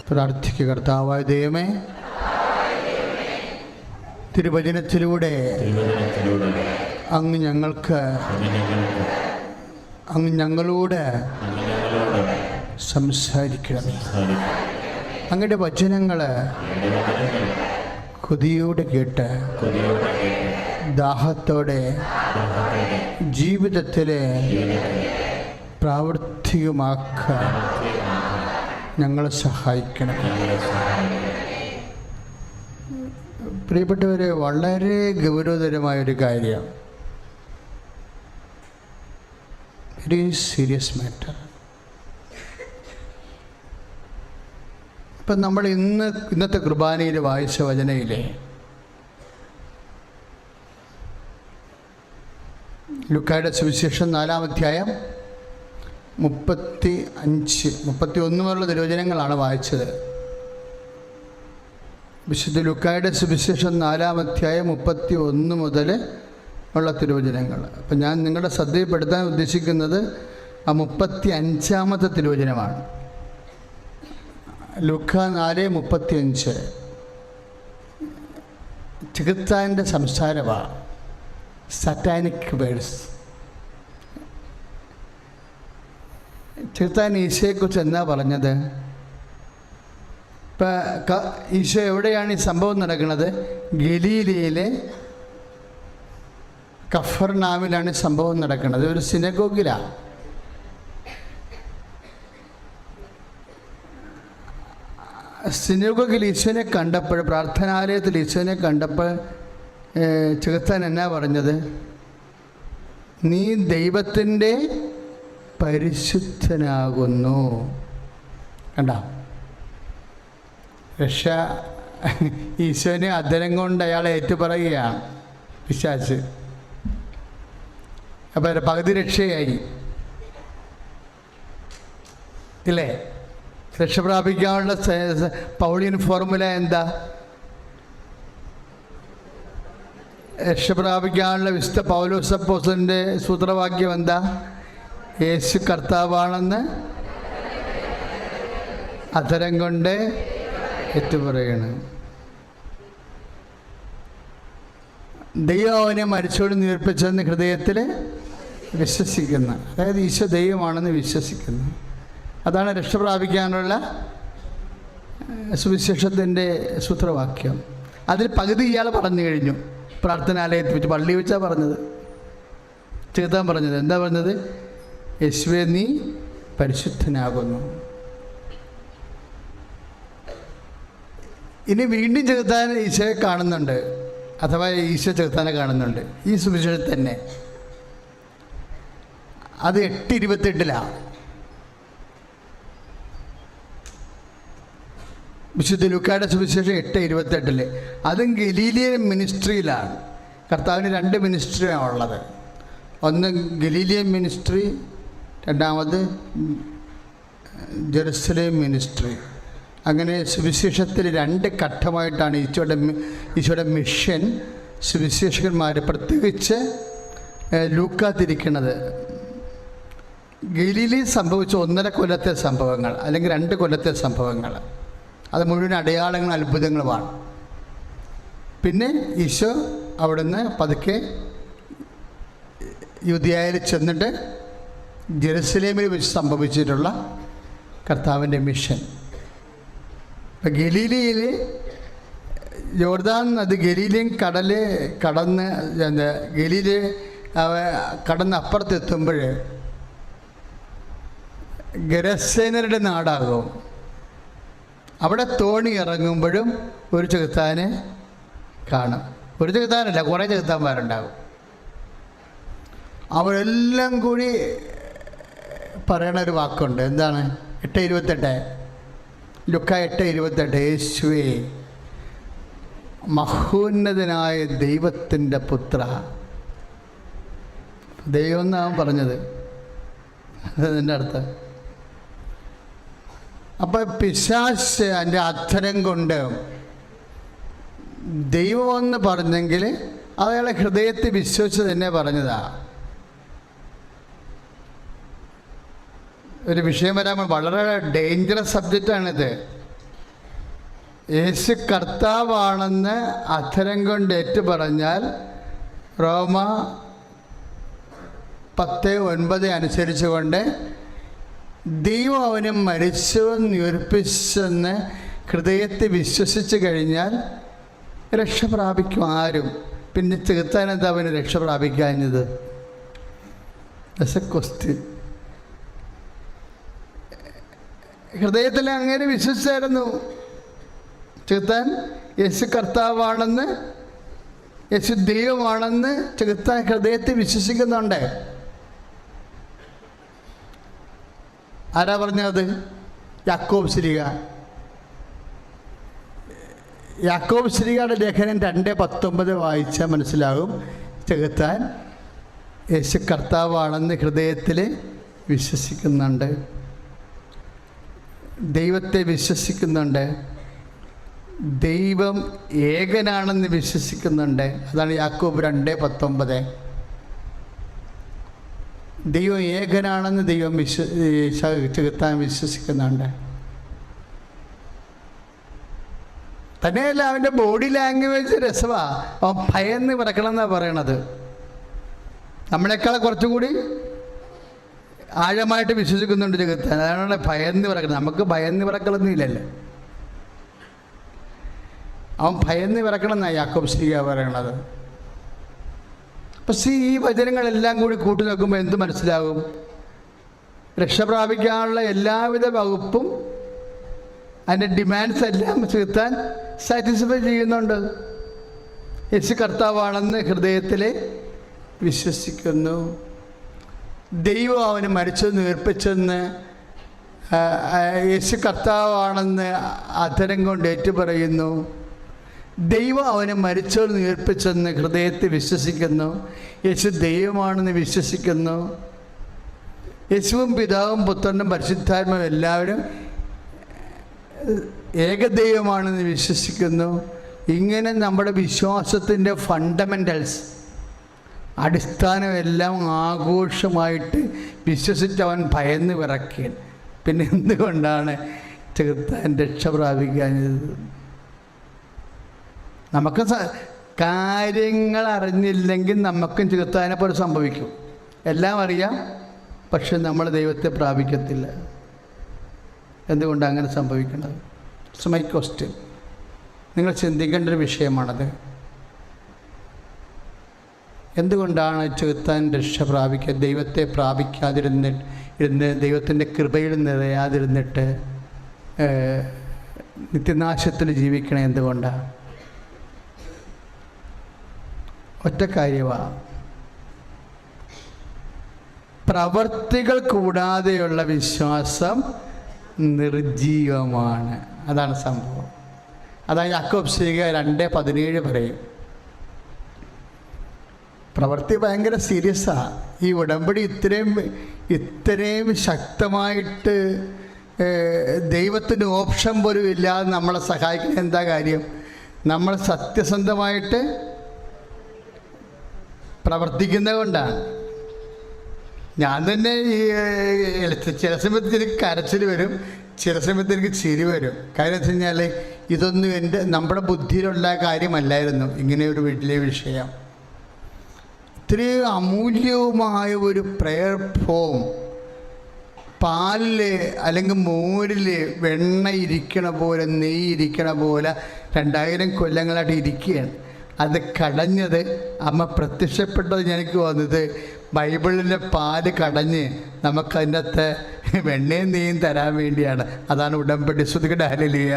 പ്രാർത്ഥിക്കുക. കർത്താവായ ദൈവമേ, തിരുവചനത്തിലൂടെ അങ്ങ് ഞങ്ങളോട് സംസാരിക്കണം. അങ്ങയുടെ വചനങ്ങൾ കൊതിയോടെ കേട്ട് ദാഹത്തോടെ ജീവിതത്തിലെ പ്രാവർത്തികമാക്കാൻ ഞങ്ങളെ സഹായിക്കണം. പ്രിയപ്പെട്ടവരെ, വളരെ ഗൗരവതരമായൊരു കാര്യം, വെരി സീരിയസ് മാറ്റർ. ഇപ്പം നമ്മൾ ഇന്നത്തെ കുർബാനയിൽ വായിച്ച വചനയിലെ ലൂക്കായുടെ സുവിശേഷം 4-ാം അധ്യായം 35-31 മുതലുള്ള തിരുവചനങ്ങളാണ് വായിച്ചത്. വിശുദ്ധ ലൂക്കായുടെ സുവിശേഷം 4-ാം അധ്യായം 31 മുതൽ ഉള്ള തിരുവചനങ്ങൾ. അപ്പം ഞാൻ നിങ്ങളുടെ ശ്രദ്ധയിൽപ്പെടുത്താൻ ഉദ്ദേശിക്കുന്നത് ആ 35-ാമത്തെ തിരുവചനമാണ്. ലൂക്ക 4:35 ചെകുത്താൻ്റെ സംസാരമാണ്, സറ്റാനിക് വേഴ്സ്. ചെകുത്താൻ ഈശോയെക്കുറിച്ച് എന്നാ പറഞ്ഞത്? ഇപ്പം ഈശോ എവിടെയാണ് ഈ സംഭവം നടക്കുന്നത്? ഗലീലയിലെ കഫർനാമിലാണ് സംഭവം നടക്കുന്നത്. ഒരു സിനഗോഗിലാണ്. സിനഗോഗിൽ ഈശോനെ കണ്ടപ്പോൾ, പ്രാർത്ഥനാലയത്തിൽ ഈശോനെ കണ്ടപ്പോൾ ചെകുത്താൻ എന്നാ പറഞ്ഞത്? നീ ദൈവത്തിൻ്റെ പരിശുദ്ധനാകുന്നു. കണ്ട, രക്ഷ ഈശോനെ അധരം കൊണ്ട് അയാളെ ഏറ്റുപറയുകയാണ് പിശാച്. അപ്പം പകുതി രക്ഷയായി ഇല്ലേ? രക്ഷ പ്രാപിക്കാനുള്ള പൗളിയൻ ഫോർമുല എന്താ? രക്ഷ പ്രാപിക്കാനുള്ള വിശുദ്ധ പൗലോസ് അപ്പോസ്തലൻ്റെ സൂത്രവാക്യം എന്താ? യേശു കർത്താവാണെന്ന് അധരം കൊണ്ട് ഏറ്റുപറയണം. ദൈവം അവനെ മരിച്ചോട് ഉയർപ്പിച്ചെന്ന് ഹൃദയത്തിൽ വിശ്വസിക്കുന്നു. അതായത് ഈശോ ദൈവമാണെന്ന് വിശ്വസിക്കുന്നു. അതാണ് രക്ഷ പ്രാപിക്കാനുള്ള സുവിശേഷത്തിൻ്റെ സൂത്രവാക്യം. അതിൽ പകുതി ഇയാൾ പറഞ്ഞു കഴിഞ്ഞു. പ്രാർത്ഥനാലയത്തിൽ വെച്ച്, പള്ളി വെച്ചാണ് പറഞ്ഞത്. ചെകുത്താൻ പറഞ്ഞത് എന്താ പറഞ്ഞത്? യേശുവേ നീ പരിശുദ്ധനാകുന്നു. ഇനി വീണ്ടും ചെകുത്താൻ ഈശോയെ കാണുന്നുണ്ട്, അഥവാ ഈശോ ചെകുത്താനെ കാണുന്നുണ്ട് ഈ സുവിശേഷത്തിൽ തന്നെ. അത് 8:28 വിശുദ്ധ ലൂക്കായുടെ സുവിശേഷം 8:28. അതും ഗലീലിയൻ മിനിസ്ട്രിയിലാണ്. കർത്താവിന് 2 മിനിസ്ട്രിയാണ് ഉള്ളത്. ഒന്ന് ഗലീലിയൻ മിനിസ്ട്രി, രണ്ടാമത് ജെറുസലേം മിനിസ്ട്രി. അങ്ങനെ സുവിശേഷത്തിൽ 2 ഘട്ടമായിട്ടാണ് ഈശോയുടെ മിഷൻ സുവിശേഷകന്മാർ പ്രത്യേകിച്ച് ലൂക്ക തിരിക്കുന്നത്. ഗലീലയിൽ സംഭവിച്ച 1.5 കൊല്ലത്തെ സംഭവങ്ങൾ, അല്ലെങ്കിൽ 2 കൊല്ലത്തെ സംഭവങ്ങൾ, അത് മുഴുവൻ അടയാളങ്ങളും അത്ഭുതങ്ങളുമാണ്. പിന്നെ ഈശോ അവിടുന്ന് പതുക്കെ യൂദയായിൽ ചെന്നിട്ട് ജെറുസലേമിൽ വെച്ച് സംഭവിച്ചിട്ടുള്ള കർത്താവിൻ്റെ മിഷൻ. ഇപ്പം ഗലീലയിൽ യോർദാൻ നദി, ഗലീലിയൻ കടൽ കടന്ന് അപ്പുറത്തെത്തുമ്പോൾ ഗരസേനരുടെ നാടാകും. അവിടെ തോണി ഇറങ്ങുമ്പോഴും ഒരു ചെകുത്താനെ കാണും. ഒരു ചെകുത്താനല്ല, കുറേ ചെകുത്താന്മാരുണ്ടാകും. അവരെല്ലാം കൂടി പറയണ ഒരു വാക്കുണ്ട്. എന്താണ്? 8:28 ലുക്ക 8:28 യേശുവേ മഹോന്നതനായ ദൈവത്തിൻ്റെ പുത്ര. ദൈവം എന്നാണ് പറഞ്ഞത്. അതിൻ്റെ അർത്ഥം. അപ്പം പിശാച് എൻ്റെ അധരം കൊണ്ട് ദൈവമെന്ന് പറഞ്ഞെങ്കിൽ അയാളെ ഹൃദയത്തിൽ വിശ്വസിച്ച് തന്നെ പറഞ്ഞതാ. ഒരു വിഷയം വരാൻ വളരെ ഡേഞ്ചറസ് സബ്ജക്റ്റാണിത്. യേശു കർത്താവാണെന്ന് അധരം കൊണ്ട് ഏറ്റു പറഞ്ഞാൽ റോമ 10:9 അനുസരിച്ചുകൊണ്ട് ദൈവം അവനെ മരിച്ചുവെന്ന് ഉയർപ്പിച്ചെന്ന് ഹൃദയത്തെ വിശ്വസിച്ച് കഴിഞ്ഞാൽ രക്ഷ പ്രാപിക്കും ആരും. പിന്നെ ചെകുത്താനെന്താ അവന് രക്ഷ പ്രാപിക്കാഞ്ഞത്? That's A question. ഹൃദയത്തിൽ അങ്ങനെ വിശ്വസിച്ചായിരുന്നു ചെകുത്താൻ. യേശു കർത്താവാണെന്ന്, യേശു ദൈവമാണെന്ന് ചെകുത്താൻ ഹൃദയത്തിൽ വിശ്വസിക്കുന്നുണ്ട്. ആരാ പറഞ്ഞത്? യാക്കോബ് ശ്ലീഹ. യാക്കോബ് ശ്ലീഹയുടെ ലേഖനം 2:19 വായിച്ചാൽ മനസ്സിലാകും. ചെകുത്താൻ യേശു കർത്താവാണെന്ന് ഹൃദയത്തിൽ വിശ്വസിക്കുന്നുണ്ട്, ദൈവത്തെ വിശ്വസിക്കുന്നുണ്ട്, ദൈവം ഏകനാണെന്ന് വിശ്വസിക്കുന്നുണ്ട്. അതാണ് യാക്കോബ് 2:19. ദൈവം ഏകനാണെന്ന് ചെകുത്താൻ വിശ്വസിക്കുന്നുണ്ട്. തന്നെയല്ല, അവൻ്റെ ബോഡി ലാംഗ്വേജ് രസമാണ്. അവൻ ഭയന്ന് വിറക്കണം എന്നാണ് പറയണത്. നമ്മളെക്കാൾ കുറച്ചും കൂടി ആഴമായിട്ട് വിശ്വസിക്കുന്നുണ്ട് ചെകുത്താൻ. അതാണ് ഭയന്ന് വിറക്കണം. നമുക്ക് ഭയന്ന് വിറക്കലൊന്നും ഇല്ലല്ലോ. അവൻ ഭയന്ന് വിറക്കണം എന്നാണ് യാക്കോബ് ശ്ലീഹ പറയണത്. പക്ഷേ ഈ വചനങ്ങളെല്ലാം കൂടി കൂട്ടി നോക്കുമ്പോൾ എന്ത് മനസ്സിലാകും? രക്ഷ പ്രാപിക്കാനുള്ള എല്ലാവിധ വകുപ്പും അതിൻ്റെ ഡിമാൻഡ്സ് എല്ലാം ചെകുത്താൻ സാറ്റിസ്ഫൈ ചെയ്യുന്നുണ്ട്. യേശു കർത്താവാണെന്ന് ഹൃദയത്തിൽ വിശ്വസിക്കുന്നു, ദൈവം അവന് മരിച്ചെന്ന് ഉയർപ്പിച്ചെന്ന്, യേശു കർത്താവാണെന്ന് അധരം കൊണ്ട് ഏറ്റുപറയുന്നു, ദൈവം അവനെ മരിച്ചെന്ന് ഉയർപ്പിച്ചെന്ന് ഹൃദയത്തിൽ വിശ്വസിക്കുന്നു, യേശു ദൈവമാണെന്ന് വിശ്വസിക്കുന്നു, യേശുവും പിതാവും പുത്രനും പരിശുദ്ധാത്മാവും എല്ലാവരും ഏകദൈവമാണെന്ന് വിശ്വസിക്കുന്നു. ഇങ്ങനെ നമ്മുടെ വിശ്വാസത്തിൻ്റെ ഫണ്ടമെൻ്റൽസ്, അടിസ്ഥാനമെല്ലാം ആഘോഷമായിട്ട് വിശ്വസിച്ചവൻ ഭയന്ന് വിറയ്ക്കാൻ. പിന്നെ എന്തുകൊണ്ടാണ് ചെകുത്താൻ രക്ഷ പ്രാപിക്കാഞ്ഞത്? നമുക്ക് കാര്യങ്ങൾ അറിഞ്ഞില്ലെങ്കിൽ നമുക്കും ചെകുത്താനെ പോലെ സംഭവിക്കും. എല്ലാം അറിയാം, പക്ഷെ നമ്മൾ ദൈവത്തെ പ്രാപിക്കത്തില്ല. എന്തുകൊണ്ടാണ് അങ്ങനെ സംഭവിക്കുന്നത്? It's my question. നിങ്ങൾ ചിന്തിക്കേണ്ട ഒരു വിഷയമാണത്. എന്തുകൊണ്ടാണ് ചെകുത്താൻ രക്ഷ പ്രാപിക്കുക? ദൈവത്തെ പ്രാപിക്കാതിരുന്ന് ദൈവത്തിൻ്റെ കൃപയിൽ നിറയാതിരുന്നിട്ട് നിത്യനാശത്തിൽ ജീവിക്കണേ? എന്തുകൊണ്ടാണ്? ഒറ്റ കാര്യമാണ്, പ്രവർത്തികൾ കൂടാതെയുള്ള വിശ്വാസം നിർജീവമാണ്. അതാണ് സംഭവം. അതാണ് യാക്കോബ് ശ്ലീഹ 2:17 പറയും. പ്രവൃത്തി ഭയങ്കര സീരിയസാണ്. ഈ ഉടമ്പടി ഇത്രയും ശക്തമായിട്ട് ദൈവത്തിന് ഓപ്ഷൻ പോലും ഇല്ലാതെ നമ്മളെ സഹായിക്കുന്ന എന്താ കാര്യം? നമ്മൾ സത്യസന്ധമായിട്ട് പ്രവർത്തിക്കുന്നത് കൊണ്ടാണ്. ഞാൻ തന്നെ ഈ ചില സമയത്ത് എനിക്ക് കരച്ചിൽ വരും, ചില സമയത്ത് എനിക്ക് ചിരി വരും. കാര്യം വെച്ച് കഴിഞ്ഞാൽ ഇതൊന്നും നമ്മുടെ ബുദ്ധിയിലുള്ള കാര്യമല്ലായിരുന്നു. ഇങ്ങനെ ഒരു വലിയ വിഷയം, ഇത്രയും അമൂല്യവുമായ ഒരു പ്രെയർ ഫോം, പാലിൽ അല്ലെങ്കിൽ മോരിൽ വെണ്ണ ഇരിക്കണ പോലെ, നെയ്യ് ഇരിക്കണ പോലെ 2000 കൊല്ലങ്ങളായിട്ട് ഇരിക്കുകയാണ്. അത് കടഞ്ഞത്, അമ്മ പ്രത്യക്ഷപ്പെട്ടത് എനിക്ക് വന്നത് ബൈബിളിലെ പാല് കടഞ്ഞ് നമുക്കതിൻ്റെ അകത്ത് വെണ്ണയും നെയ്യും തരാൻ വേണ്ടിയാണ്. അതാണ് ഉടമ്പടി. ശ്രുതികട ഹല്ലേലൂയ.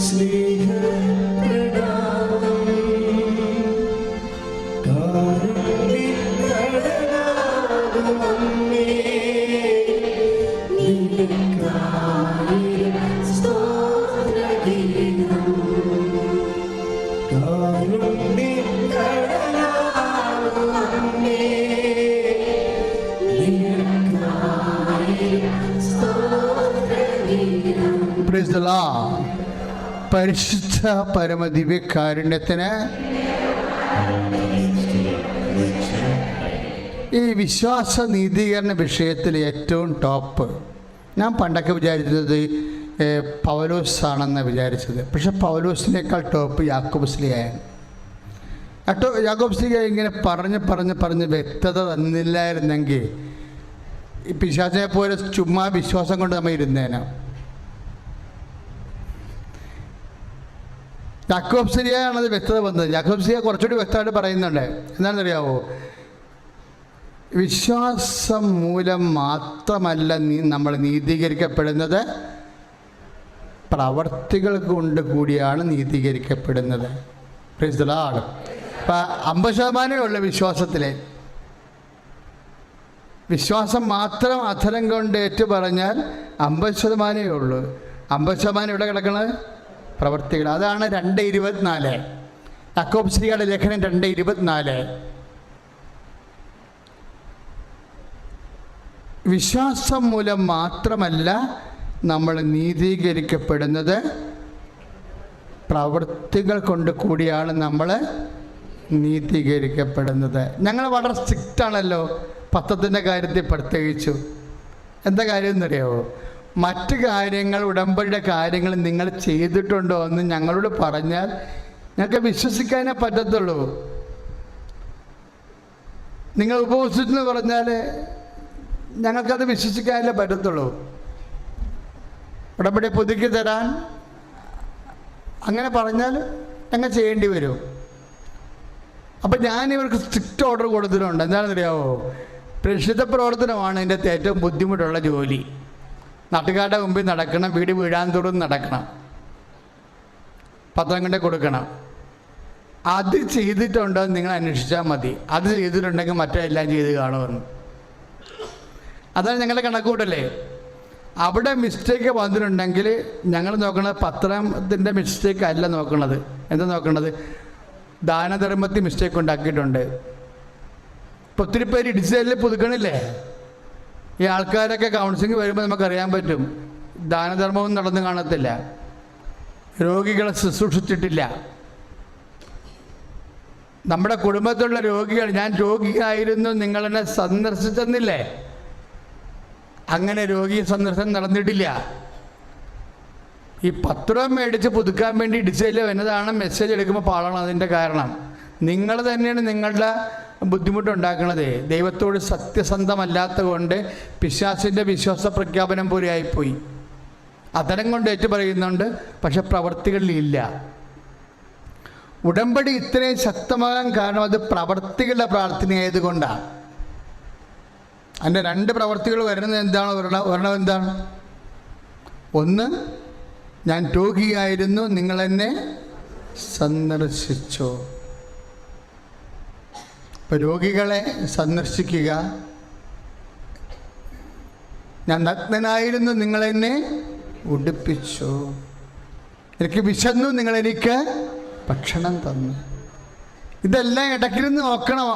സ്നേഹ Praise the Lord. പരിശുദ്ധ പരമദിവ്യകാരുണ്യത്തിന് ഈ വിശ്വാസ നീതീകരണ വിഷയത്തിൽ ഏറ്റവും ടോപ്പ്, ഞാൻ പണ്ടൊക്കെ വിചാരിച്ചത് പൗലോസ് ആണെന്ന് വിചാരിച്ചത്. പക്ഷെ പൗലോസിനേക്കാൾ ടോപ്പ് യാക്കോബ് സ്ലീഹയാണ്. യാക്കോബ് സ്ലീഹ ഇങ്ങനെ പറഞ്ഞ് വ്യക്തത തന്നില്ലായിരുന്നെങ്കിൽ ഈ പിശാചിനെ പോലെ ചുമ്മാ വിശ്വാസം കൊണ്ട് നമ്മൾ ഇരുന്നേനെ. യാക്കോബ് സ്ലീഹയാണത് വ്യക്തത വന്നത്. യാക്കോബ് സ്ലീഹ കുറച്ചുകൂടി വ്യക്തമായിട്ട് പറയുന്നുണ്ട്. എന്താണെന്നറിയാവോ? വിശ്വാസം മൂലം മാത്രമല്ല നമ്മൾ നീതീകരിക്കപ്പെടുന്നത്, പ്രവർത്തികൾ കൊണ്ട് കൂടിയാണ് നീതീകരിക്കപ്പെടുന്നത്. Praise the Lord. അപ്പം 50% ഉള്ള വിശ്വാസത്തിലെ വിശ്വാസം മാത്രം അധരം കൊണ്ട് ഏറ്റു പറഞ്ഞാൽ 50% ഉള്ളൂ. 50% ഇവിടെ കിടക്കുന്നത് പ്രവർത്തികൾ. അതാണ് 2:24 യാക്കോബ് സ്ലീഹയുടെ ലേഖനം 2:24. വിശ്വാസം മൂലം മാത്രമല്ല നമ്മൾ നീതീകരിക്കപ്പെടുന്നത്, പ്രവൃത്തികൾ കൊണ്ട് കൂടിയാണ് നമ്മൾ നീതീകരിക്കപ്പെടുന്നത്. ഞങ്ങൾ വളരെ സ്ട്രിക്റ്റാണല്ലോ പത്രത്തിൻ്റെ കാര്യത്തിൽ പ്രത്യേകിച്ചു. എന്താ കാര്യം എന്നറിയാമോ? മറ്റ് കാര്യങ്ങൾ, ഉടമ്പടിയുടെ കാര്യങ്ങൾ നിങ്ങൾ ചെയ്തിട്ടുണ്ടോ എന്ന് ഞങ്ങളോട് പറഞ്ഞാൽ ഞങ്ങൾക്ക് വിശ്വസിക്കാനേ പറ്റത്തുള്ളൂ. നിങ്ങൾ ഉപവസിച്ചെന്ന് പറഞ്ഞാൽ ഞങ്ങൾക്കത് വിശ്വസിക്കാനല്ലേ പറ്റത്തുള്ളൂ. ഉടമ്പടി പുതുക്കി തരാൻ അങ്ങനെ പറഞ്ഞാൽ ഞങ്ങൾ ചെയ്യേണ്ടി വരും. അപ്പം ഞാനിവർക്ക് സ്ട്രിക്റ്റ് ഓർഡർ കൊടുത്തിട്ടുണ്ട്. എന്താണെന്നറിയാമോ? പ്രേക്ഷിത പ്രവർത്തനമാണ് എൻ്റെ ഏറ്റവും ബുദ്ധിമുട്ടുള്ള ജോലി. നാട്ടുകാരുടെ മുമ്പിൽ നടക്കണം, വീട് വീഴാൻ തോറും നടക്കണം, പത്രം കൊണ്ട് കൊടുക്കണം. അത് ചെയ്തിട്ടുണ്ടോ നിങ്ങൾ അന്വേഷിച്ചാൽ മതി. അത് ചെയ്തിട്ടുണ്ടെങ്കിൽ മറ്റെല്ലാം ചെയ്ത് കാണുമെന്ന്. അതാണ് ഞങ്ങളുടെ കണക്കൂട്ടല്ലേ. അവിടെ മിസ്റ്റേക്ക് വന്നിട്ടുണ്ടെങ്കിൽ ഞങ്ങൾ നോക്കണത് പത്രത്തിൻ്റെ മിസ്റ്റേക്ക് അല്ല നോക്കണത്. എന്താ നോക്കണത്? ദാനധർമ്മത്തിൽ മിസ്റ്റേക്ക് ഉണ്ടാക്കിയിട്ടുണ്ട്. ഇപ്പോൾ ഒത്തിരി പേര് ഡിജിറ്റലിൽ പുതുക്കണില്ലേ? ഈ ആൾക്കാരൊക്കെ കൗൺസിലിംഗ് വരുമ്പോൾ നമുക്കറിയാൻ പറ്റും ദാനധർമ്മവും നടന്നു കാണത്തില്ല, രോഗികളെ ശുശ്രൂഷിച്ചിട്ടില്ല. നമ്മുടെ കുടുംബത്തിലുള്ള രോഗികൾ, ഞാൻ രോഗിയായിരുന്നു നിങ്ങളെന്നെ സന്ദർശിച്ചെന്നില്ലേ? അങ്ങനെ രോഗി സന്ദർശനം നടന്നിട്ടില്ല. ഈ പത്രം മേടിച്ച് പുതുക്കാൻ വേണ്ടി ഡിസൈനിൽ വരുന്നതാണ് മെസ്സേജ് എടുക്കുമ്പോൾ പാളണം. അതിൻ്റെ കാരണം നിങ്ങൾ തന്നെയാണ് നിങ്ങളുടെ ബുദ്ധിമുട്ടുണ്ടാക്കണത്. ദൈവത്തോട് സത്യസന്ധമല്ലാത്ത കൊണ്ട് പിശാചിൻ്റെ വിശ്വാസ പ്രഖ്യാപനം പോലെ ആയിപ്പോയി. അതരം കൊണ്ട് ഏറ്റു പറയുന്നുണ്ട്, പക്ഷെ പ്രവർത്തികളിലില്ല. ഉടമ്പടി ഇത്രയും ശക്തമാകാൻ കാരണം അത് പ്രവർത്തികളുടെ പ്രാർത്ഥനയായതുകൊണ്ടാണ്. അതിൻ്റെ 2 പ്രവർത്തികൾ വരുന്നത് എന്താണ്? ഒരെണ്ണം എന്താണ്? ഒന്ന്, ഞാൻ രോഗിയായിരുന്നു, നിങ്ങളെന്നെ സന്ദർശിച്ചു. ഇപ്പോൾ രോഗികളെ സന്ദർശിക്കുക. ഞാൻ നഗ്നനായിരുന്നു, നിങ്ങളെന്നെ ഉടുപ്പിച്ചു. എനിക്ക് വിശന്നു, നിങ്ങളെനിക്ക് ഭക്ഷണം തന്നു. ഇതെല്ലാം ഇടയ്ക്കിരുന്ന് നോക്കണം.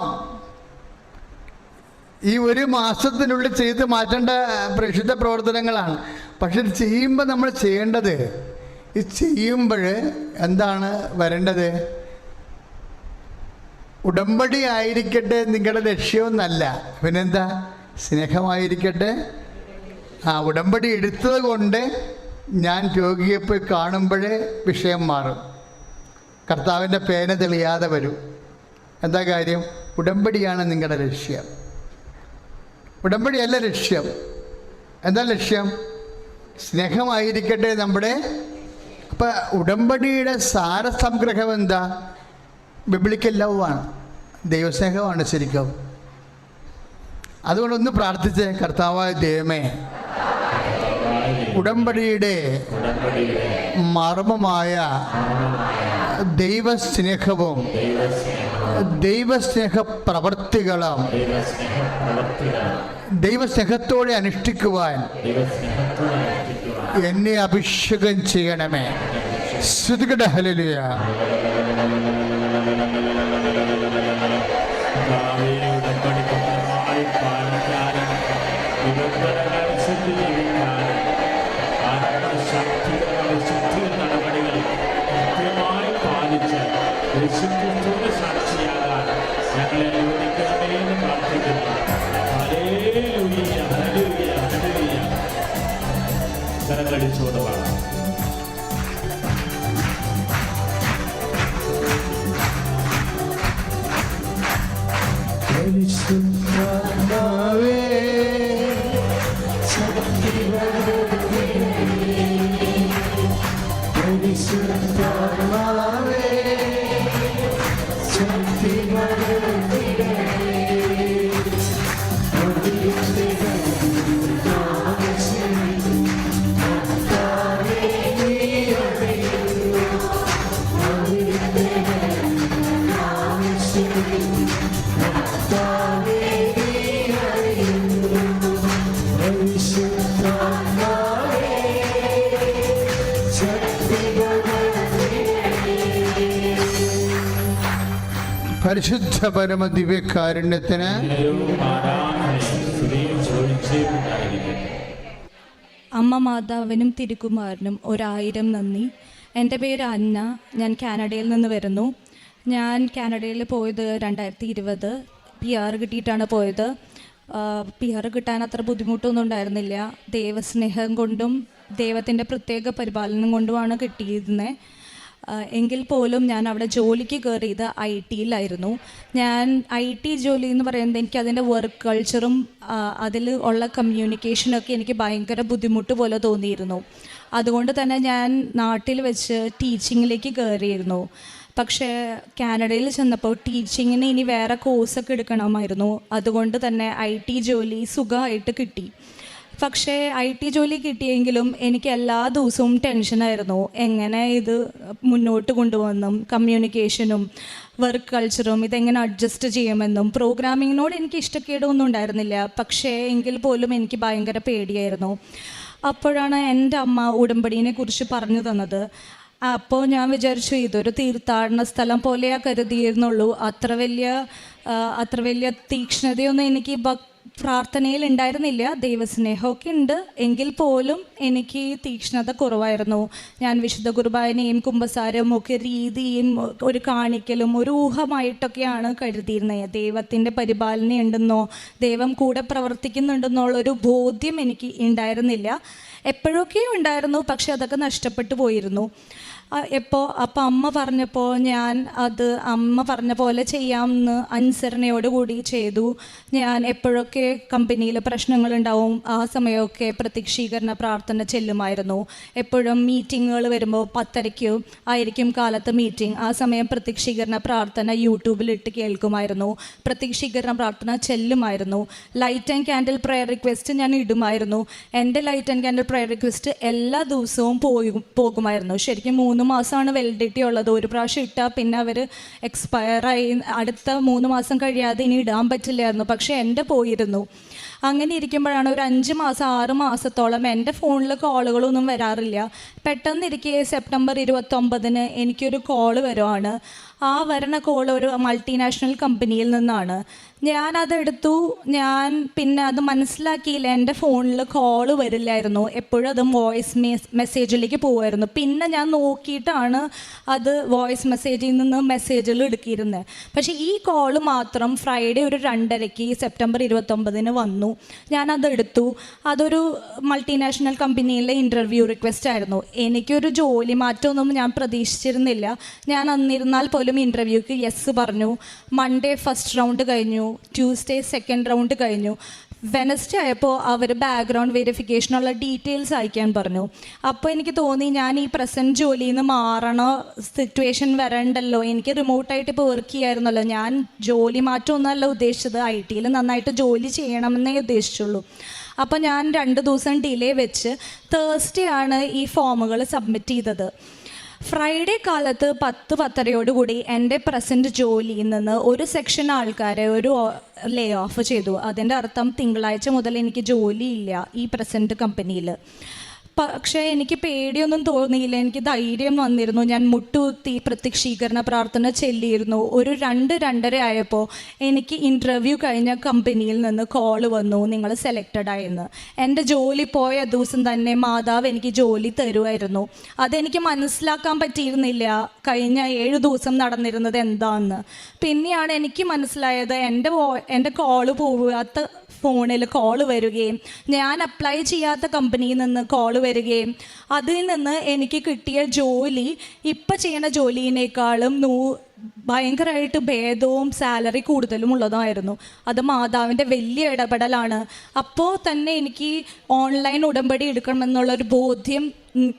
ഈ 1 മാസത്തിനുള്ളിൽ ചെയ്ത് മാറ്റേണ്ട പ്രേക്ഷിത പ്രവർത്തനങ്ങളാണ്. പക്ഷെ ഇത് ചെയ്യുമ്പോൾ നമ്മൾ ചെയ്യേണ്ടത്, ഇത് ചെയ്യുമ്പോൾ എന്താണ് വരേണ്ടത്? ഉടമ്പടി ആയിരിക്കട്ടെ നിങ്ങളുടെ ലക്ഷ്യമെന്നല്ല, പിന്നെന്താ? സ്നേഹമായിരിക്കട്ടെ. ഉടമ്പടി എടുത്തത് കൊണ്ട് ഞാൻ രോഗിയെ പോയി കാണുമ്പോഴേ വിഷയം മാറും, കർത്താവിൻ്റെ പേന തെളിയാതെ വരും. എന്താ കാര്യം? ഉടമ്പടിയാണ് നിങ്ങളുടെ ലക്ഷ്യം, ഉടമ്പടിയല്ല ലക്ഷ്യം. എന്താ ലക്ഷ്യം? സ്നേഹമായിരിക്കട്ടെ നമ്മുടെ. അപ്പം ഉടമ്പടിയുടെ സാരസംഗ്രഹം എന്താ? ബിബ്ലിക്കൽ ലവാണ്, ദൈവസ്നേഹമാണ് ശരിക്കും. അതുകൊണ്ടൊന്ന് പ്രാർത്ഥിച്ചേ, കർത്താവായ ദൈവമേ, ഉടമ്പടിയുടെ മർമ്മമായ ദൈവസ്നേഹവും ദൈവസ്നേഹ പ്രവർത്തികളും ദൈവസ്നേഹത്തോടെ അനുഷ്ഠിക്കുവാൻ എന്നെ അഭിഷേകം ചെയ്യണമേ. ശ്രുതികട ഹല്ലേലൂയ. സാക്ഷിയാകാൻ ഞങ്ങളെ അനുവദിക്കണമേ എന്ന് പ്രാർത്ഥിക്കുന്നു. Hallelujah, hallelujah, hallelujah. കരങ്ങളടിച്ചുകൊണ്ട് പാടാം. പരിശുദ്ധാത്മാവേ പരിശുദ്ധാത്മാവേ ശക്തി പരിശുദ്ധ പരമ ദിവ്യകാരുണ്യത്തിന് അമ്മ മാതാവിനും തിരുക്കുമാരനും 1000 നന്ദി. എൻ്റെ പേര് അന്ന. ഞാൻ കാനഡയിൽ നിന്ന് വരുന്നു. ഞാൻ കാനഡയിൽ പോയത് 2020 PR കിട്ടിയിട്ടാണ് പോയത്. PR കിട്ടാൻ അത്ര ബുദ്ധിമുട്ടൊന്നും ഉണ്ടായിരുന്നില്ല. ദൈവസ്നേഹം കൊണ്ടും ദൈവത്തിൻ്റെ പ്രത്യേക പരിപാലനം കൊണ്ടുമാണ് കിട്ടിയിരുന്നത്. എങ്കിൽ പോലും ഞാൻ അവിടെ ജോലിക്ക് കയറിയത് IT-യിലായിരുന്നു. ഞാൻ IT ജോലി എന്ന് പറയുന്നത് എനിക്ക് അതിൻ്റെ വർക്ക് കൾച്ചറും അതിൽ ഉള്ള കമ്മ്യൂണിക്കേഷനൊക്കെ എനിക്ക് ഭയങ്കര ബുദ്ധിമുട്ട് പോലെ തോന്നിയിരുന്നു. അതുകൊണ്ട് തന്നെ ഞാൻ നാട്ടിൽ വെച്ച് ടീച്ചിങ്ങിലേക്ക് കയറിയിരുന്നു. പക്ഷേ കാനഡയിൽ ചെന്നപ്പോൾ ടീച്ചിങ്ങിന് ഇനി വേറെ കോഴ്സൊക്കെ എടുക്കണമായിരുന്നു. അതുകൊണ്ട് തന്നെ IT ജോലി സുഖമായിട്ട് കിട്ടി. പക്ഷേ IT ജോലി കിട്ടിയെങ്കിലും എനിക്ക് എല്ലാ ദിവസവും ടെൻഷനായിരുന്നു. എങ്ങനെ ഇത് മുന്നോട്ട് കൊണ്ടുവന്നും കമ്മ്യൂണിക്കേഷനും വർക്ക് കൾച്ചറും ഇതെങ്ങനെ അഡ്ജസ്റ്റ് ചെയ്യുമെന്നും. പ്രോഗ്രാമിങ്ങിനോട് എനിക്ക് ഇഷ്ടക്കേടൊന്നും ഉണ്ടായിരുന്നില്ല. പക്ഷേ എങ്കിൽ പോലും എനിക്ക് ഭയങ്കര പേടിയായിരുന്നു. അപ്പോഴാണ് എൻ്റെ അമ്മ ഉടമ്പടിയെ കുറിച്ച് പറഞ്ഞു തന്നത്. അപ്പോൾ ഞാൻ വിചാരിച്ചു ഇതൊരു തീർത്ഥാടന സ്ഥലം പോലെയാണ് കരുതിയിരുന്നുള്ളൂ. അത്ര വലിയ തീക്ഷ്ണതയൊന്നും എനിക്ക് പ്രാർത്ഥനയിൽ ഉണ്ടായിരുന്നില്ല. ദൈവസ്നേഹമൊക്കെ ഉണ്ട്, എങ്കിൽ പോലും എനിക്ക് തീക്ഷ്ണത കുറവായിരുന്നു. ഞാൻ വിശുദ്ധ കുർബാനയും കുമ്പസാരവും ഒക്കെ രീതിയും ഒരു കാണിക്കലും ഒരു ഊഹമായിട്ടൊക്കെയാണ് കരുതിയിരുന്നത്. ദൈവത്തിൻ്റെ പരിപാലന ഉണ്ടെന്നോ ദൈവം കൂടെ പ്രവർത്തിക്കുന്നുണ്ടെന്നുള്ളൊരു ബോധ്യം എനിക്ക് ഉണ്ടായിരുന്നില്ല. എപ്പോഴൊക്കെയും ഉണ്ടായിരുന്നു, പക്ഷെ അതൊക്കെ നഷ്ടപ്പെട്ടു പോയിരുന്നു. അപ്പോൾ അമ്മ പറഞ്ഞപ്പോൾ ഞാൻ അത് അമ്മ പറഞ്ഞ പോലെ ചെയ്യാമെന്ന് അനുസരണയോടുകൂടി ചെയ്തു. ഞാൻ എപ്പോഴൊക്കെ കമ്പനിയിൽ പ്രശ്നങ്ങളുണ്ടാവും ആ സമയമൊക്കെ പ്രത്യക്ഷീകരണ പ്രാർത്ഥന ചെല്ലുമായിരുന്നു. എപ്പോഴും മീറ്റിങ്ങുകൾ വരുമ്പോൾ 10:30 ആയിരിക്കും കാലത്ത് മീറ്റിംഗ്. ആ സമയം പ്രത്യക്ഷീകരണ പ്രാർത്ഥന യൂട്യൂബിലിട്ട് കേൾക്കുമായിരുന്നു. പ്രത്യക്ഷീകരണ പ്രാർത്ഥന ചെല്ലുമായിരുന്നു. Light and candle prayer request ഞാൻ ഇടുമായിരുന്നു. എൻ്റെ light and candle prayer request എല്ലാ ദിവസവും പോകുമായിരുന്നു. ശരിക്കും 3 മാസമാണ് വാലിഡിറ്റി ഉള്ളത്. ഒരു പ്രാവശ്യം ഇട്ടാൽ പിന്നെ അവർ എക്സ്പയറായി അടുത്ത 3 മാസം കഴിയാതെ ഇനി ഇടാൻ പറ്റില്ലായിരുന്നു. പക്ഷേ എൻ്റെ പോയിരുന്നു. അങ്ങനെ ഇരിക്കുമ്പോഴാണ് ഒരു 5 മാസം 6 മാസത്തോളം എൻ്റെ ഫോണിൽ കോളുകളൊന്നും വരാറില്ല. പെട്ടെന്നിരിക്കെ സെപ്റ്റംബർ 29 എനിക്കൊരു കോള് വരുവാണ്. ആ വരണ കോൾ ഒരു മൾട്ടിനാഷണൽ കമ്പനിയിൽ നിന്നാണ്. ഞാനതെടുത്തു. ഞാൻ പിന്നെ അത് മനസ്സിലാക്കിയില്ല, എൻ്റെ ഫോണിൽ കോള് വരില്ലായിരുന്നു. എപ്പോഴും അത് വോയിസ് മെസ്സേജിലേക്ക് പോകുമായിരുന്നു. പിന്നെ ഞാൻ നോക്കിയിട്ടാണ് അത് വോയിസ് മെസ്സേജിൽ നിന്ന് മെസ്സേജുകൾ എടുക്കിയിരുന്നത്. പക്ഷേ ഈ കോള് മാത്രം ഫ്രൈഡേ ഒരു 2:30 സെപ്റ്റംബർ 29 വന്നു. ഞാനതെടുത്തു. അതൊരു മൾട്ടിനാഷണൽ കമ്പനിയിലെ ഇൻ്റർവ്യൂ റിക്വസ്റ്റ് ആയിരുന്നു. എനിക്കൊരു ജോലി മാറ്റമൊന്നും ഞാൻ പ്രതീക്ഷിച്ചിരുന്നില്ല. ഞാൻ അന്നിരുന്നാൽ പോലും ഇൻ്റർവ്യൂക്ക് യെസ് പറഞ്ഞു. മൺഡേ ഫസ്റ്റ് റൗണ്ട് കഴിഞ്ഞു, ട്യൂസ്ഡേ സെക്കൻഡ് റൗണ്ട് കഴിഞ്ഞു. വെനസ്ഡേ ആയപ്പോൾ അവർ ബാക്ക്ഗ്രൗണ്ട് വെരിഫിക്കേഷനുള്ള ഡീറ്റെയിൽസ് അയക്കാൻ പറഞ്ഞു. അപ്പോൾ എനിക്ക് തോന്നി ഞാൻ ഈ പ്രസൻറ്റ് ജോലിയിൽ നിന്ന് മാറണ സിറ്റുവേഷൻ വരണ്ടല്ലോ. എനിക്ക് റിമോട്ടായിട്ട് ഇപ്പോൾ വർക്ക് ചെയ്യായിരുന്നല്ലോ. ഞാൻ ജോലി മാറ്റമൊന്നുമല്ല ഉദ്ദേശിച്ചത്, IT-യിൽ നന്നായിട്ട് ജോലി ചെയ്യണമെന്നേ ഉദ്ദേശിച്ചുള്ളൂ. അപ്പോൾ ഞാൻ 2 ദിവസം ഡിലേ വെച്ച് തേഴ്സ്ഡേ ആണ് ഈ ഫോമുകൾ സബ്മിറ്റ് ചെയ്തത്. ഫ്രൈഡേ കാലത്ത് 10-10:30 എൻ്റെ പ്രസൻറ്റ് ജോലിയിൽ നിന്ന് ഒരു സെക്ഷൻ ആൾക്കാരെ ലേ ഓഫ് ചെയ്തു. അതിൻ്റെ അർത്ഥം തിങ്കളാഴ്ച മുതൽ എനിക്ക് ജോലിയില്ല ഈ പ്രസൻറ്റ് കമ്പനിയിൽ. പക്ഷേ എനിക്ക് പേടിയൊന്നും തോന്നിയില്ല, എനിക്ക് ധൈര്യം വന്നിരുന്നു. ഞാൻ മുട്ടുകുത്തി പ്രത്യക്ഷീകരണ പ്രാർത്ഥന ചൊല്ലിയിരുന്നു. ഒരു 2-2:30 ആയപ്പോൾ എനിക്ക് ഇൻ്റർവ്യൂ കഴിഞ്ഞ കമ്പനിയിൽ നിന്ന് കോൾ വന്നു, നിങ്ങൾ സെലക്റ്റഡ് ആയെന്ന്. എൻ്റെ ജോലി പോയ ദിവസം തന്നെ മാതാവ് എനിക്ക് ജോലി തരുമായിരുന്നു. അതെനിക്ക് മനസ്സിലാക്കാൻ പറ്റിയിരുന്നില്ല കഴിഞ്ഞ 7 ദിവസം നടന്നിരുന്നത് എന്താണെന്ന്. പിന്നെയാണ് എനിക്ക് മനസ്സിലായത് എൻ്റെ കോള് പോവാത്ത ഫോണിൽ കോള് വരികയും ഞാൻ അപ്ലൈ ചെയ്യാത്ത കമ്പനിയിൽ നിന്ന് കോള് വരികയും അതിൽ നിന്ന് എനിക്ക് കിട്ടിയ ജോലി ഇപ്പം ചെയ്യുന്ന ജോലിയിനേക്കാളും ഭയങ്കരമായിട്ട് ഭേദവും സാലറി കൂടുതലും ഉള്ളതായിരുന്നു. അത് മാതാവിൻ്റെ വലിയ ഇടപെടലാണ്. അപ്പോൾ തന്നെ എനിക്ക് ഓൺലൈൻ ഉടമ്പടി എടുക്കണമെന്നുള്ളൊരു ബോധ്യം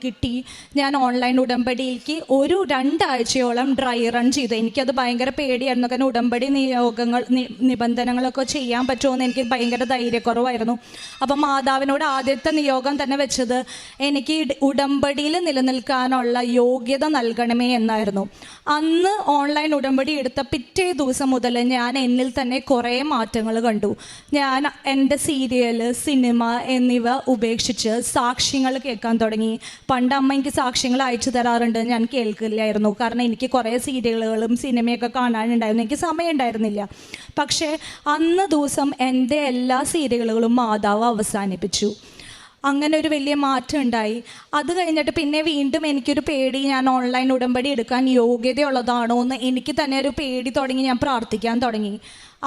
കിട്ടി. ഞാൻ ഓൺലൈൻ ഉടമ്പടിയിലേക്ക് 2 ആഴ്ചയോളം ഡ്രൈ റൺ ചെയ്തു. എനിക്കത് ഭയങ്കര പേടിയായിരുന്നു. കാരണം ഉടമ്പടി നിബന്ധനകളൊക്കെ ചെയ്യാൻ പറ്റുമോയെന്ന് എനിക്ക് ഭയങ്കര ധൈര്യക്കുറവായിരുന്നു. അപ്പം മാതാവിനോട് ആദ്യത്തെ നിയോഗം തന്നെ വെച്ചത് എനിക്ക് ഉടമ്പടിയിൽ നിലനിൽക്കാനുള്ള യോഗ്യത നൽകണമേ എന്നായിരുന്നു. അന്ന് ഓൺലൈൻ ഉടമ്പടി എടുത്ത പിറ്റേ ദിവസം മുതൽ ഞാൻ എന്നിൽ തന്നെ കുറേ മാറ്റങ്ങൾ കണ്ടു. ഞാൻ എൻ്റെ സീരിയൽ, സിനിമ എന്നിവ ഉപേക്ഷിച്ച് സാക്ഷ്യങ്ങൾ കേൾക്കാൻ തുടങ്ങി. പണ്ട് അമ്മ എനിക്ക് സാക്ഷ്യങ്ങൾ അയച്ചു തരാറുണ്ട്, ഞാൻ കേൾക്കില്ലായിരുന്നു. കാരണം എനിക്ക് കുറേ സീരിയലുകളും സിനിമയൊക്കെ കാണാനുണ്ടായിരുന്നു, എനിക്ക് സമയം ഉണ്ടായിരുന്നില്ല. പക്ഷേ അന്ന് ദിവസം എൻ്റെ എല്ലാ സീരിയലുകളും മാതാവ് അവസാനിപ്പിച്ചു. അങ്ങനെ ഒരു വലിയ മാറ്റം ഉണ്ടായി. അത് കഴിഞ്ഞിട്ട് പിന്നെ വീണ്ടും എനിക്കൊരു പേടി, ഞാൻ ഓൺലൈൻ ഉടമ്പടി എടുക്കാൻ യോഗ്യതയുള്ളതാണോ എന്ന് എനിക്ക് തന്നെ ഒരു പേടി തുടങ്ങി. ഞാൻ പ്രാർത്ഥിക്കാൻ തുടങ്ങി.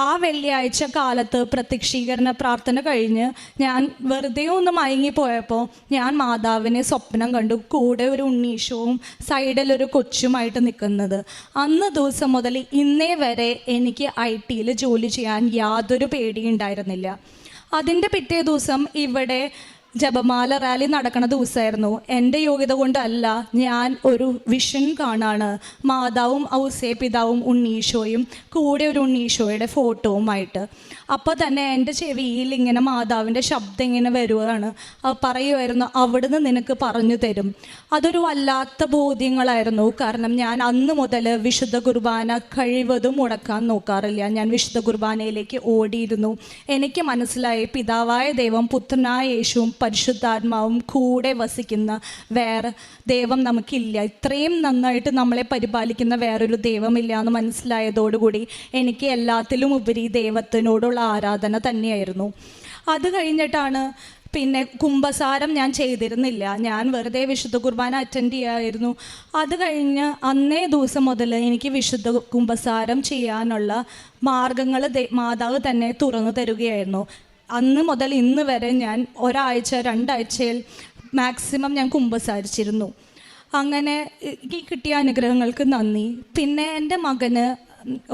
ആ വെള്ളിയാഴ്ച കാലത്ത് പ്രത്യക്ഷീകരണ പ്രാർത്ഥന കഴിഞ്ഞ് ഞാൻ വെറുതെ ഒന്ന് മയങ്ങിപ്പോയപ്പോൾ ഞാൻ മാതാവിനെ സ്വപ്നം കണ്ടു, കൂടെ ഒരു ഉണ്ണീഷവും സൈഡിലൊരു കൊച്ചുമായിട്ട് നിൽക്കുന്നത്. അന്ന് ദിവസം മുതൽ ഇന്നേ വരെ എനിക്ക് IT ജോലി ചെയ്യാൻ യാതൊരു പേടിയുണ്ടായിരുന്നില്ല. അതിൻ്റെ പിറ്റേ ദിവസം ഇവിടെ ജപമാല റാലി നടക്കുന്ന ദിവസമായിരുന്നു. എൻ്റെ യോഗ്യത കൊണ്ടല്ല, ഞാൻ ഒരു വിഷൻ കാണാണ്. മാതാവും ഔസേ പിതാവും ഉണ്ണീഷോയും കൂടെ ഒരു ഉണ്ണീഷോയുടെ ഫോട്ടോവുമായിട്ട്. അപ്പോൾ തന്നെ എൻ്റെ ചെവിയിൽ ഇങ്ങനെ മാതാവിൻ്റെ ശബ്ദം ഇങ്ങനെ വരുവാണ്. പറയുമായിരുന്നു, അവിടുന്ന് നിനക്ക് പറഞ്ഞു തരും. അതൊരു വല്ലാത്ത ബോധ്യങ്ങളായിരുന്നു. കാരണം ഞാൻ അന്ന് മുതൽ വിശുദ്ധ കുർബാന കഴിവതും മുടക്കാൻ നോക്കാറില്ല. ഞാൻ വിശുദ്ധ കുർബാനയിലേക്ക് ഓടിയിരുന്നു. എനിക്ക് മനസ്സിലായി, പിതാവായ ദൈവം, പുത്രനായ യേശുവും പരിശുദ്ധാത്മാവും കൂടെ വസിക്കുന്ന വേറെ ദൈവം നമുക്കില്ല. ഇത്രയും നന്നായിട്ട് നമ്മളെ പരിപാലിക്കുന്ന വേറൊരു ദൈവമില്ല എന്ന് മനസ്സിലായതോടുകൂടി എനിക്ക് എല്ലാത്തിലും ഉപരി ദൈവത്തിനോടുള്ള ആരാധന തന്നെയായിരുന്നു. അത് കഴിഞ്ഞിട്ടാണ് പിന്നെ കുംഭസാരം ഞാൻ ചെയ്തിരുന്നില്ല. ഞാൻ വെറുതെ വിശുദ്ധ കുർബാന അറ്റൻഡ് ചെയ്യായിരുന്നു. അത് കഴിഞ്ഞ് അന്നേ ദിവസം മുതൽ എനിക്ക് വിശുദ്ധ കുംഭസാരം ചെയ്യാനുള്ള മാർഗങ്ങൾ മാതാവ് തന്നെ തുറന്നു തരുകയായിരുന്നു. അന്ന് മുതൽ ഇന്ന് വരെ ഞാൻ 1-2 ആഴ്ചയിൽ മാക്സിമം ഞാൻ കുമ്പസാരിച്ചിരുന്നു. അങ്ങനെ ഈ കിട്ടിയ അനുഗ്രഹങ്ങൾക്ക് നന്ദി. പിന്നെ എൻ്റെ മകന്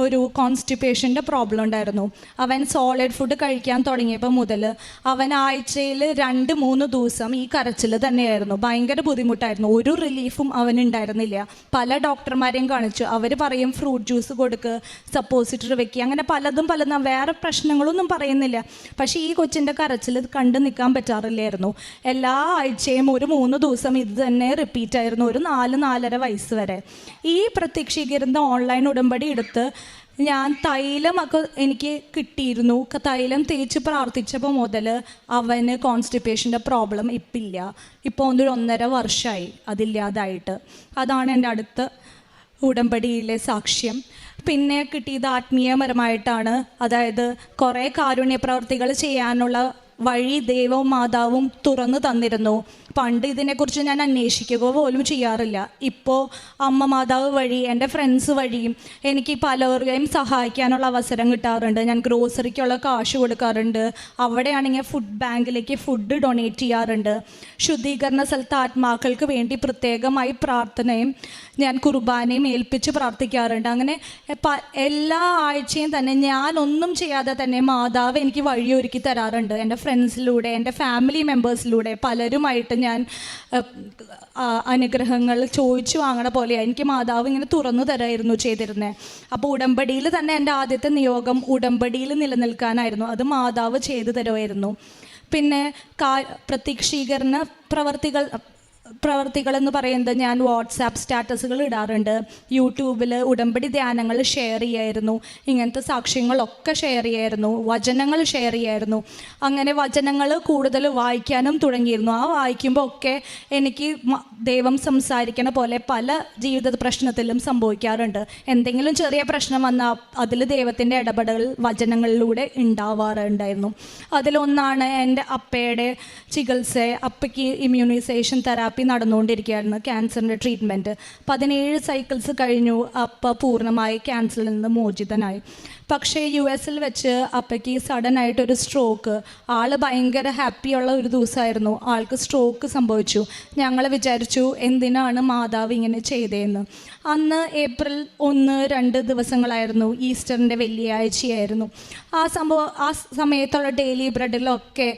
ഒരു കോൺസ്റ്റിപ്പേഷൻ്റെ പ്രോബ്ലം ഉണ്ടായിരുന്നു. അവൻ സോളിഡ് ഫുഡ് കഴിക്കാൻ തുടങ്ങിയപ്പോൾ മുതൽ അവൻ ആഴ്ചയിൽ 2-3 ദിവസം ഈ കരച്ചിൽ തന്നെയായിരുന്നു. ഭയങ്കര ബുദ്ധിമുട്ടായിരുന്നു. ഒരു റിലീഫും അവനുണ്ടായിരുന്നില്ല. പല ഡോക്ടർമാരെയും കാണിച്ചു. അവർ പറയും ഫ്രൂട്ട് ജ്യൂസ് കൊടുക്കുക, സപ്പോസിറ്ററി വെക്കുക, അങ്ങനെ പലതും വേറെ പ്രശ്നങ്ങളൊന്നും പറയുന്നില്ല. പക്ഷേ ഈ കൊച്ചിൻ്റെ കരച്ചിൽ കണ്ടു നിൽക്കാൻ പറ്റാറില്ലായിരുന്നു. എല്ലാ ആഴ്ചയും ഒരു 3 ദിവസം ഇത് തന്നെ റിപ്പീറ്റായിരുന്നു, ഒരു 4-4.5 വയസ്സ് വരെ. ഈ പ്രത്യക്ഷീകരണ ഓൺലൈൻ ഉടമ്പടി എടുത്ത് ഞാൻ തൈലമൊക്കെ എനിക്ക് കിട്ടിയിരുന്നു. തൈലം തേച്ച് പ്രാർത്ഥിച്ചപ്പോൾ മുതൽ അവന് കോൺസ്റ്റിപ്പേഷൻ്റെ പ്രോബ്ലം ഇപ്പില്ല. ഇപ്പോൾ 1.5 വർഷമായി അതില്ലാതായിട്ട്. അതാണ് എൻ്റെ അടുത്ത ഉടമ്പടിയിലെ സാക്ഷ്യം. പിന്നെ കിട്ടിയത് ആത്മീയപരമായിട്ടാണ്. അതായത് കുറേ കാരുണ്യ പ്രവർത്തികൾ ചെയ്യാനുള്ള വഴി ദൈവവും മാതാവും തുറന്നു തന്നിരുന്നു. പണ്ട് ഇതിനെക്കുറിച്ച് ഞാൻ അന്വേഷിക്കുക പോലും ചെയ്യാറില്ല. ഇപ്പോൾ അമ്മ മാതാവ് വഴി, എൻ്റെ ഫ്രണ്ട്സ് വഴിയും എനിക്ക് പലരെയും സഹായിക്കാനുള്ള അവസരം കിട്ടാറുണ്ട്. ഞാൻ ഗ്രോസറിക്കുള്ള കാശ് കൊടുക്കാറുണ്ട്. അവിടെയാണെങ്കിൽ ഫുഡ് ബാങ്കിലേക്ക് ഫുഡ് ഡൊണേറ്റ് ചെയ്യാറുണ്ട്. ശുദ്ധീകരണ സ്ഥലത്ത് ആത്മാക്കൾക്ക് വേണ്ടി പ്രത്യേകമായി പ്രാർത്ഥനയും ഞാൻ കുർബാനയും ഏൽപ്പിച്ച് പ്രാർത്ഥിക്കാറുണ്ട്. അങ്ങനെ എല്ലാ ആഴ്ചയും തന്നെ ഞാനൊന്നും ചെയ്യാതെ തന്നെ മാതാവ് എനിക്ക് വഴിയൊരുക്കി തരാറുണ്ട്. എൻ്റെ ഫ്രണ്ട്സിലൂടെ, എൻ്റെ ഫാമിലി മെമ്പേഴ്സിലൂടെ പലരുമായിട്ട് ഞാൻ അനുഗ്രഹങ്ങൾ ചോദിച്ചു വാങ്ങണ പോലെയാണ്. എനിക്ക് മാതാവ് ഇങ്ങനെ തുറന്നു തരായിരുന്നു ചെയ്തിരുന്നത്. അപ്പോൾ ഉടമ്പടിയിൽ തന്നെ എൻ്റെ ആദ്യത്തെ നിയോഗം ഉടമ്പടിയിൽ നിലനിൽക്കാനായിരുന്നു. അത് മാതാവ് ചെയ്തു തരുമായിരുന്നു. പിന്നെ പ്രത്യക്ഷീകരണ പ്രവർത്തികൾ പ്രവർത്തികളെന്ന് പറയുന്നത് ഞാൻ വാട്സാപ്പ് സ്റ്റാറ്റസുകൾ ഇടാറുണ്ട്, യൂട്യൂബിൽ ഉടമ്പടി ധ്യാനങ്ങൾ ഷെയർ ചെയ്യായിരുന്നു, ഇങ്ങനത്തെ സാക്ഷ്യങ്ങളൊക്കെ ഷെയർ ചെയ്യായിരുന്നു, വചനങ്ങൾ ഷെയർ ചെയ്യായിരുന്നു. അങ്ങനെ വചനങ്ങൾ കൂടുതൽ വായിക്കാനും തുടങ്ങിയിരുന്നു. ആ വായിക്കുമ്പോൾ ഒക്കെ എനിക്ക് ദൈവം സംസാരിക്കണ പോലെ പല ജീവിത പ്രശ്നത്തിലും സംഭവിക്കാറുണ്ട്. എന്തെങ്കിലും ചെറിയ പ്രശ്നം വന്നാൽ അതിൽ ദൈവത്തിൻ്റെ ഇടപെടൽ വചനങ്ങളിലൂടെ ഉണ്ടാവാറുണ്ടായിരുന്നു. അതിലൊന്നാണ് എൻ്റെ അപ്പയുടെ ചികിത്സ. അപ്പയ്ക്ക് ഇമ്മ്യൂണൈസേഷൻ തെറാപ്പി നടന്നുകൊണ്ടിരിക്കുകയായിരുന്നു, ക്യാൻസറിൻ്റെ ട്രീറ്റ്മെൻറ്റ്. 17 സൈക്കിൾസ് കഴിഞ്ഞു, അപ്പ പൂർണ്ണമായി ക്യാൻസറിൽ നിന്ന് മോചിതനായി. പക്ഷേ US വെച്ച് അപ്പയ്ക്ക് സഡനായിട്ടൊരു സ്ട്രോക്ക്. ആൾ ഭയങ്കര ഹാപ്പിയുള്ള ഒരു ദിവസമായിരുന്നു, ആൾക്ക് സ്ട്രോക്ക് സംഭവിച്ചു. ഞങ്ങൾ വിചാരിച്ചു എന്തിനാണ് മാതാവ് ഇങ്ങനെ ചെയ്തതെന്ന്. അന്ന് ഏപ്രിൽ 1-2 ദിവസങ്ങളായിരുന്നു, ഈസ്റ്ററിൻ്റെ വെള്ളിയാഴ്ചയായിരുന്നു. ആ സമയത്തുള്ള ഡെയിലി ബ്രെഡിലൊക്കെ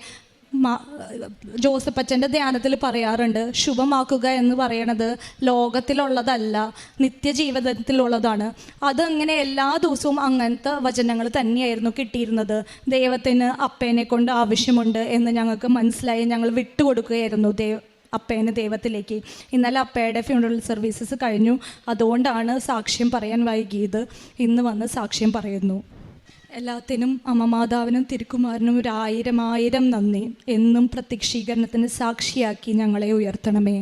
ജോസഫ് അച്ഛൻ്റെ ധ്യാനത്തിൽ പറയാറുണ്ട്, ശുഭമാക്കുക എന്ന് പറയണത് ലോകത്തിലുള്ളതല്ല, നിത്യജീവിതത്തിലുള്ളതാണ്. അതങ്ങനെ എല്ലാ ദിവസവും അങ്ങനത്തെ വചനങ്ങൾ തന്നെയായിരുന്നു കിട്ടിയിരുന്നത്. ദൈവത്തിന് അപ്പേനെ കൊണ്ട് ആവശ്യമുണ്ട് എന്ന് ഞങ്ങൾക്ക് മനസ്സിലായി. ഞങ്ങൾ വിട്ടുകൊടുക്കുകയായിരുന്നു അപ്പേനെ ദൈവത്തിലേക്ക്. ഇന്നലെ അപ്പയുടെ ഫ്യൂണറൽ സർവീസസ് കഴിഞ്ഞു, അതുകൊണ്ടാണ് സാക്ഷ്യം പറയാൻ വൈകിയത്. ഇന്ന് വന്ന് സാക്ഷ്യം പറയുന്നു. എല്ലാത്തിനും അമ്മ മാതാവിനും തിരുക്കുമാരനും 1000 നന്ദി. എന്നും പ്രത്യക്ഷീകരണത്തിന് സാക്ഷിയാക്കി ഞങ്ങളെ ഉയർത്തണമേ.